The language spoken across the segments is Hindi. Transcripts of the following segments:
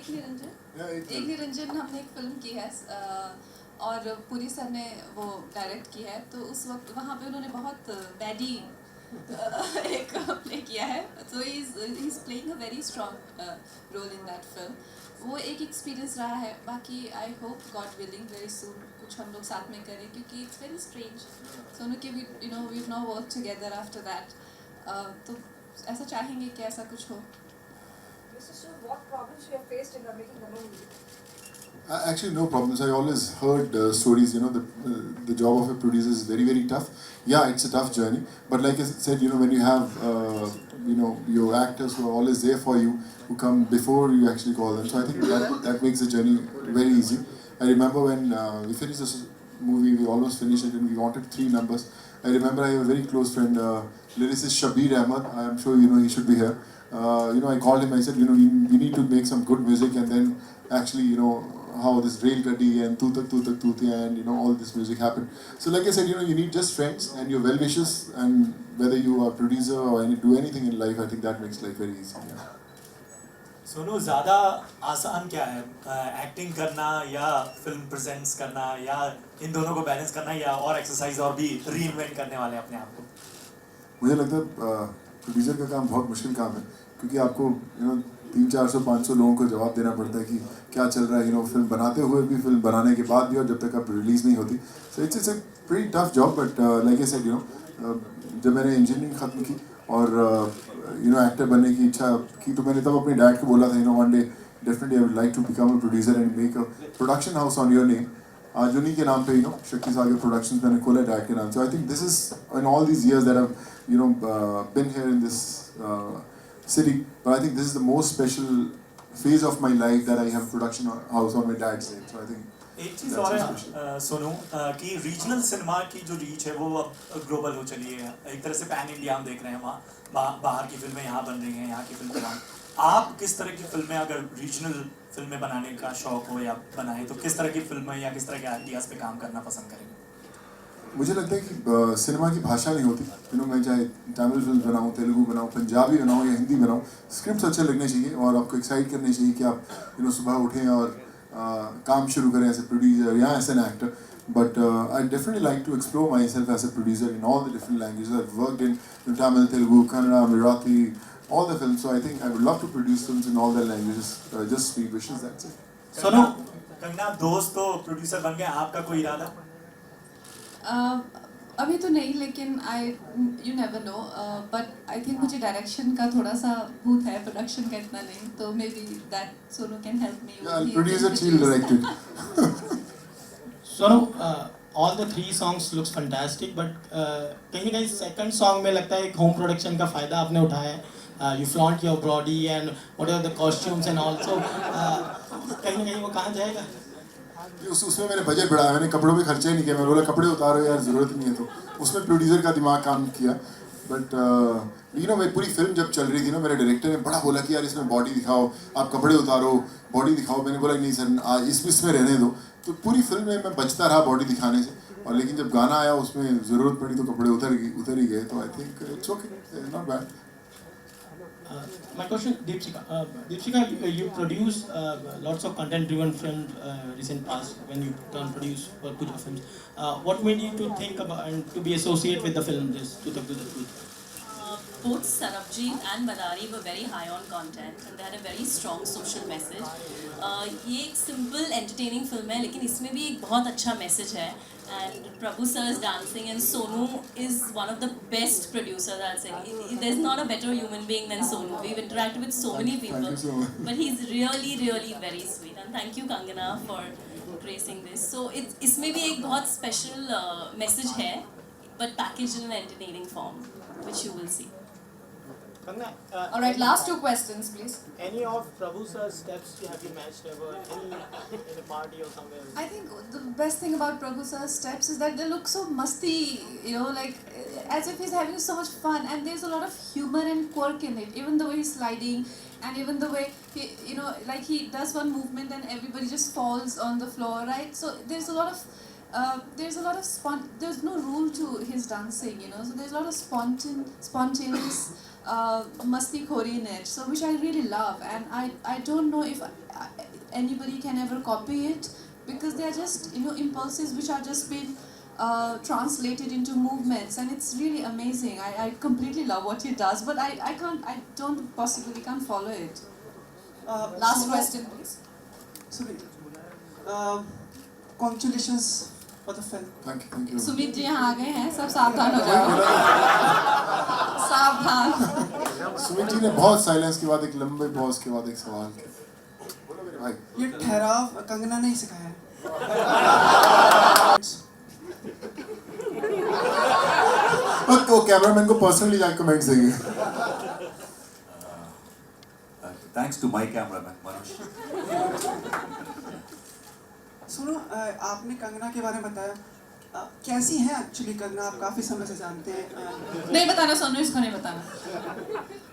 एक निरंजन हमने एक फिल्म की है और पुरी सर ने वो डायरेक्ट की है, तो उस वक्त वहाँ पे उन्होंने बहुत बैडी एक प्ले किया है, तो ही is playing a very strong role in that film. वो एक एक्सपीरियंस रहा है। बाकी I hope God willing very soon कुछ हम लोग साथ में करें, क्योंकि इट्स वेरी स्ट्रेंज सोनू कि we now work together after that, तो ऐसा चाहेंगे कि ऐसा कुछ हो। What problems you have faced in making the movie? Actually, no problems. I always heard stories. The job of a producer is very, very tough. Yeah, it's a tough journey. But like I said, when you have, your actors who are always there for you, who come before you actually call them. So I think that makes the journey very easy. I remember when we finished this movie, we almost finished it, and we wanted 3 numbers. I remember I have a very close friend, lyricist Shabir Ahmed. I am sure he should be here. I called him. I said, we need to make some good music, and then actually, how this Rail Gaddi and Tutak Tutak Tutia and all this music happened. So like I said, you need just friends and your well wishes, and whether you are a producer or do anything in life, I think that makes life very easy. Yeah. Sonu, ज़्यादा आसान क्या है, एक्टिंग करना या फिल्म प्रेजेंट्स करना, या इन दोनों को बैलेंस करना, या और एक्सरसाइज और भी रीइन्वेंट करने वाले अपने आप को? मुझे लगता है प्रोड्यूसर का काम बहुत मुश्किल काम है, क्योंकि आपको 300-400-500 लोगों को जवाब देना पड़ता है कि क्या चल रहा है, फिल्म बनाते हुए भी, फिल्म बनाने के बाद भी, और जब तक आप रिलीज़ नहीं होती. So it's a pretty tough job. But like I said, जब मैंने इंजीनियरिंग ख़त्म की और एक्टर बनने की इच्छा की, तो मैंने तब अपने डैड को बोला था, one day definitely I would like to become a producer and make a production house on your name. आज उन्हीं के नाम पे शक्ति सागर प्रोडक्शंस मैंने खोला डैड के नाम से. I think this is in all these years that I been here in this city, but I think this is the most special phase of my life that I have production house on my dad's name. So I think एक चीज़ और है सोनू, कि रीजनल सिनेमा की जो रीच है वो अब ग्लोबल हो चली है. एक तरह से पैन इंडिया हम देख रहे हैं, वहाँ बाहर की फिल्में यहाँ बन रही हैं, यहाँ की फिल्में वहाँ. आप किस तरह की फिल्में, अगर रीजनल फिल्में बनाने का शौक हो या बनाए, तो किस तरह की फिल्में या किस तरह के आइडियाज़ पे काम करना पसंद करेंगे? मुझे लगता है कि सिनेमा की भाषा नहीं होती. मैं चाहे तमिल फिल्म बनाऊँ, तेलुगु बनाऊँ, पंजाबी बनाऊँ या हिंदी बनाऊँ, स्क्रिप्ट अच्छे लगने चाहिए और आपको एक्साइट करने चाहिए कि आप सुबह उठें और काम शुरू करें एज ए प्रोड्यूसर या as an actor. But I definitely like to explore myself as a producer in all the different languages. I've worked in Tamil, Telugu, Kannada, Marathi, all the films. So I think I would love to produce films in all the languages. Just sweet wishes, that's it. Sonu, Kangana दोस्त तो प्रोड्यूसर बन गए, आपका कोई इरादा? अभी तो नहीं, लेकिन you never know, but I think मुझे डायरेक्शन का थोड़ा सा भूत है, प्रोडक्शन का इतना नहीं, तो may be that Sonu can help me. Yeah, producer, she'll direct it. Sonu, all the 3 songs looks fantastic, but कहीं ना कहीं second song में लगता है एक home production का फायदा आपने उठाया है. You flaunt your body and whatever the costumes and also कहीं ना कहीं वो कहाँ जाएगा? उसमें मैंने बजट बढ़ाया, मैंने कपड़ों पे खर्चा ही नहीं किया. मैं बोला कपड़े उतारो यार, ज़रूरत नहीं है. तो उसमें प्रोड्यूसर का दिमाग काम किया. बट मेरी पूरी फिल्म जब चल रही थी मेरे डायरेक्टर ने बड़ा बोला कि यार इसमें बॉडी दिखाओ, आप कपड़े उतारो, बॉडी दिखाओ. मैंने बोला नहीं सर, इसमें रहने दो. तो पूरी फिल्म में मैं बचता रहा बॉडी दिखाने से, और लेकिन जब गाना आया उसमें ज़रूरत पड़ी तो कपड़े उतर ही गए. तो I think it's okay, not bad. My question, Deepshika, you produce lots of content-driven films recent past when you turn produce for Puja films. What made you to think about and to be associated with the film this Tutak Tutak Tutak? Both Sarabjit and Madari were very high on content and they had a very strong social message. ये एक simple entertaining film है, लेकिन इसमें भी एक बहुत अच्छा message है. And Prabhu sir is dancing and Sonu is one of the best producers, I'll say. There's not a better human being than Sonu. We've interacted with so many people. Thank you so much. But he's really, really very sweet. And thank you Kangana for gracing this. So इसमें भी एक बहुत special message है, but packaged in an entertaining form, which you will see. Kangana, All right, last 2 questions, please. any of Prabhu sir's steps have you matched ever in a party or somewhere? I think the best thing about Prabhu sir's steps is that they look so musty, like as if he's having so much fun, and there's a lot of humor and quirk in it. Even the way he's sliding, and even the way he, like he does one movement and everybody just falls on the floor, right? So there's a lot of there's no rule to his dancing, So there's a lot of spontaneous masti khori in it, so which I really love, and I don't know if anybody can ever copy it, because they are just, you know, impulses which are just been translated into movements, and it's really amazing. I completely love what he does, but I don't possibly can't follow it. Last question, please. Congratulations for the film. Thank you. Sumit ji यहाँ आ गए हैं, सब सावधान हो जाओ। सावधान। सुमित जी ने बहुत साइलेंस के बाद एक लंबे पॉज के बाद एक सवाल किया। बोलो मेरे भाई। ये ठहराव कंगना ने ही सिखाया है। वो कैमरामैन को पर्सनली जाके कमेंट्स देंगे। Thanks to my cameraman, Manoj. सुनो, आपने कंगना के बारे में बताया, कैसी है एक्चुअली कंगना? आप काफी समय से जानते हैं। नहीं बताना सोनू, इसको नहीं बताना,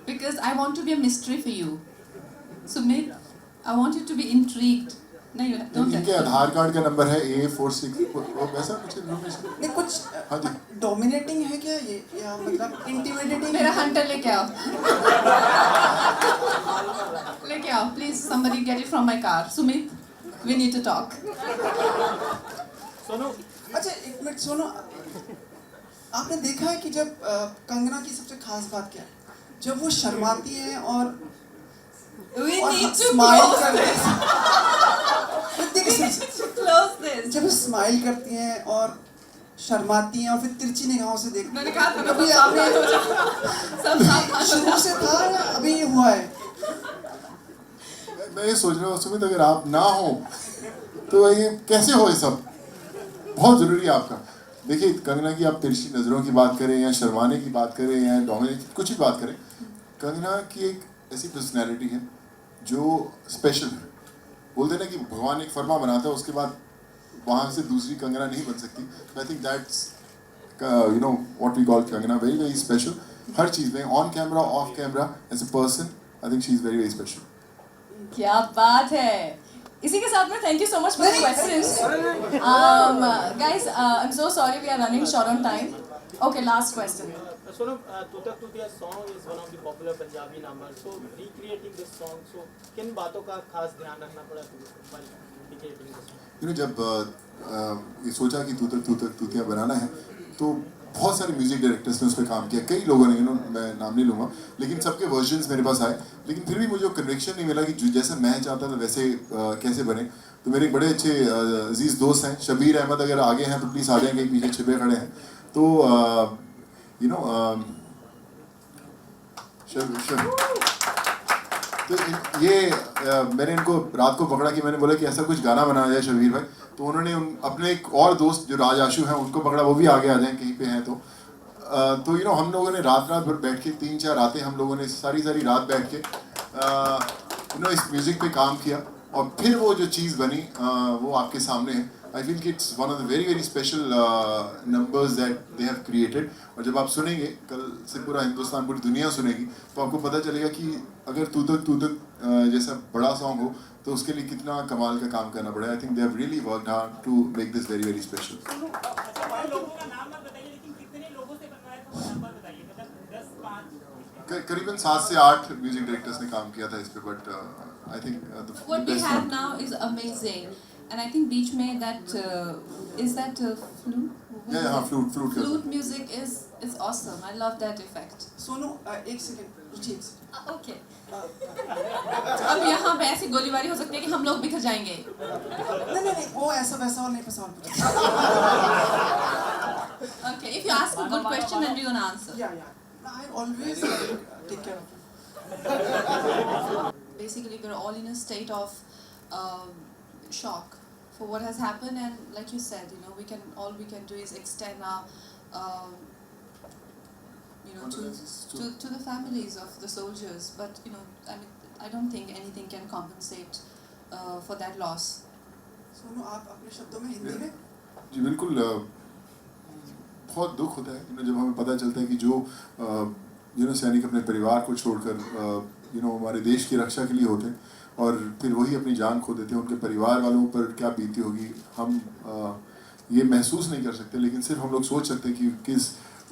because I want to be a mystery for you. Sumit, I want you to be intrigued. नहीं, don't इनके tell. आधार कार्ड का नंबर है A46, वो वैसा कुछ इन्फॉर्मेशन। नहीं, कुछ हाँ जी। डोमिनेटिंग है क्या ये, या मतलब इंटिमिडेटिंग? मेरा हंटर लेके आओ, लेके आओ, please somebody get it from my car. Sumit, we need to talk. Sonu, अच्छा एक मिनट सुनो, आपने देखा है कि जब कंगना की सबसे खास बात क्या है? जब वो शर्माती है और We need to smile close करती this. है, Close this. जब वो स्माइल करती हैं और शर्माती हैं और फिर तिरछी निगाहों से देखती मैंने कहा था ना, कभी सब आपने सावधान हो जाओ, सब सावधान हो शुरू जाओ। से था या अभी ये हुआ है? मैं ये सोच रहा हूँ सुमित, अगर आप ना हो तो ये कैसे हो? ये सब बहुत जरूरी है आपका। देखिए कंगना की आप तिरछी नज़रों की बात करें या शर्माने की बात करें या डोमिनेट कुछ भी बात करें, कंगना की एक ऐसी पर्सनैलिटी है जो स्पेशल है। बोलते ना कि भगवान एक फरमा बनाता है, उसके बाद वहाँ से दूसरी कंगना नहीं बन सकती। I think that's you know what we call Kangana, very very special. हर चीज़ में, on camera off camera, as a person I think she is very very special. क्या बात है। इसी के साथ में thank you so much for the questions. Guys, I am so sorry, we are running short on time. Okay, last question. Sonu, "Tutak Tutiya" song is one of the popular Punjabi numbers. So recreating this song, so किन बातों का खास ध्यान रखना पड़ा while recreating this song? You know, जब ये सोचा कि तूतक तूतिया बनाना है तो बहुत सारे म्यूजिक डायरेक्टर्स ने उस पर काम किया, कई लोगों ने, मैं नाम नहीं लूँगा, लेकिन सबके वर्जन्स मेरे पास आए, लेकिन फिर भी मुझे वो कन्विक्शन नहीं मिला कि जैसे मैं चाहता था वैसे कैसे बने। तो मेरे एक बड़े अच्छे अजीज़ दोस्त हैं, शबीर अहमद, अगर आगे हैं तो प्लीज़ आ जाएंगे, पीछे छिपे खड़े हैं। तो यू नो तो ये मैंने इनको रात को पकड़ा कि मैंने बोला कि ऐसा कुछ गाना बनाया जाए शबीर भाई, तो उन्होंने अपने एक और दोस्त जो राज आशु हैं उनको पकड़ा, वो भी आगे आ जाएं कहीं पे हैं तो यू नो हम लोगों ने रात भर बैठ के 3-4 रातें हम लोगों ने सारी रात बैठ के यू नो इस म्यूज़िक पे काम किया, और फिर वो जो चीज़ बनी वो आपके सामने है। I think it's one of the very very special numbers that they have created. और जब आप सुनेंगे, कल से पूरा हिंदुस्तान, पूरी दुनिया सुनेगी, तो आपको पता चलेगा कि अगर तूतक जैसा बड़ा सॉन्ग हो तो उसके लिए कितना कमाल का काम करना पड़ा। I think they have really worked hard to make this very very special. करीबन 7 से 8 म्यूजिक डायरेक्टर्स ने काम किया था इस पे, but I think What we have now is amazing, and I think बीच में that is that flute. हाँ, flute Flute music is awesome. I love that effect. Sonu, एक सेकंड रुचिए, एक सेकंड। ओके, अब यहाँ पे ऐसी गोलीबारी हो सकती है कि हम लोग बिखर जाएंगे। नहीं, वो ऐसा वैसा और नहीं, पर सवाल पूछा। Okay, if you ask a good question, then we're gonna answer. Yeah. I always take care of it. Basically, we're all in a state of shock for what has happened, and like you said, you know, all we can do is extend our you know, to the families of the soldiers. But you know, I mean, I don't think anything can compensate for that loss. Sonu, आप अपने शब्दों में हिंदी में? जी बिल्कुल, बहुत दुख होता है जब हमें पता चलता है कि जो सैनिक अपने परिवार को छोड़कर हमारे देश की रक्षा के लिए होते हैं और फिर वही अपनी जान खो देते हैं। उनके परिवार वालों पर क्या बीती होगी हम ये महसूस नहीं कर सकते, लेकिन सिर्फ हम लोग सोच सकते हैं कि किस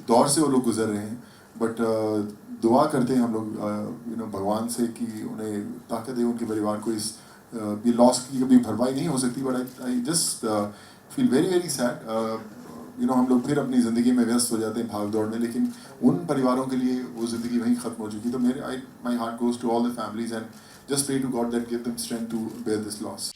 दौर से वो लोग गुजर रहे हैं। बट दुआ करते हैं हम लोग भगवान से कि उन्हें ताकत दे, उनके परिवार को इस ये लॉस की कभी भरपाई नहीं हो सकती, but I just feel very very sad. हम लोग फिर अपनी ज़िंदगी में व्यस्त हो जाते हैं भाग दौड़ में, लेकिन उन परिवारों के लिए वो ज़िंदगी वहीं ख़त्म हो चुकी। तो my heart goes to all the families and just pray to God that give them strength to bear this loss.